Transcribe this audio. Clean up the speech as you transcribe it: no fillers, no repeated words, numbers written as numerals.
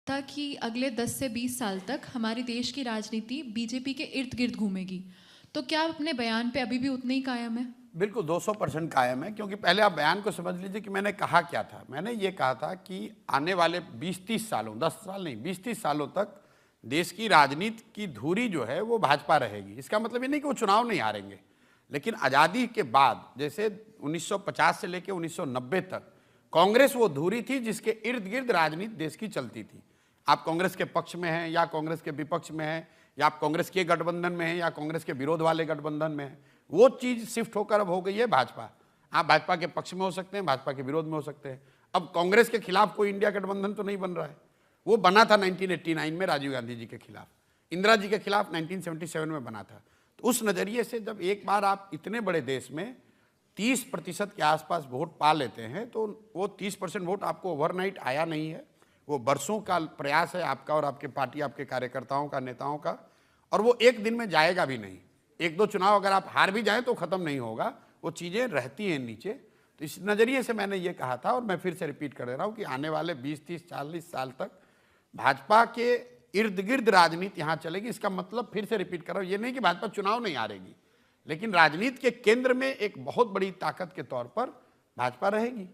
था कि अगले 10 से 20 साल तक हमारे देश की राजनीति बीजेपी के इर्द गिर्द घूमेगी, तो क्या आप अपने बयान पे अभी भी उतने ही कायम है? बिल्कुल 200% कायम है, क्योंकि पहले आप बयान को समझ लीजिए कि मैंने कहा क्या था। मैंने ये कहा था कि आने वाले 20-30 सालों, 10 साल नहीं, 20-30 सालों तक देश की राजनीति की धुरी जो है वो भाजपा रहेगी। इसका मतलब ये नहीं कि वो चुनाव नहीं हारेंगे, लेकिन आज़ादी के बाद जैसे 1950 से लेकर 1990 तक कांग्रेस वो धुरी थी जिसके इर्द गिर्द राजनीति देश की चलती थी। आप कांग्रेस के पक्ष में हैं या कांग्रेस के विपक्ष में हैं, या आप कांग्रेस के गठबंधन में हैं या कांग्रेस के विरोध वाले गठबंधन में हैं, वो चीज़ शिफ्ट होकर अब हो गई है भाजपा। आप भाजपा के पक्ष में हो सकते हैं, भाजपा के विरोध में हो सकते हैं। अब कांग्रेस के खिलाफ कोई इंडिया गठबंधन तो नहीं बन रहा है। वो बना था 1989 में राजीव गांधी जी के खिलाफ, इंदिरा जी के खिलाफ 1977 में बना था। तो उस नज़रिए से जब एक बार आप इतने बड़े देश में 30% के आसपास वोट पा लेते हैं, तो वो 30% वोट आपको ओवरनाइट आया नहीं है। वो बरसों का प्रयास है आपका और आपके पार्टी, आपके कार्यकर्ताओं का, नेताओं का, और वो एक दिन में जाएगा भी नहीं। एक दो चुनाव अगर आप हार भी जाएं तो ख़त्म नहीं होगा, वो चीज़ें रहती हैं नीचे। तो इस नज़रिए से मैंने ये कहा था, और मैं फिर से रिपीट कर दे रहा हूँ कि आने वाले 20-30-40 साल तक भाजपा के इर्द गिर्द राजनीति यहाँ चलेगी। इसका मतलब फिर से रिपीट कर रहा हूँ, ये नहीं कि भाजपा चुनाव नहीं हारेगी, लेकिन राजनीति के केंद्र में एक बहुत बड़ी ताकत के तौर पर भाजपा रहेगी।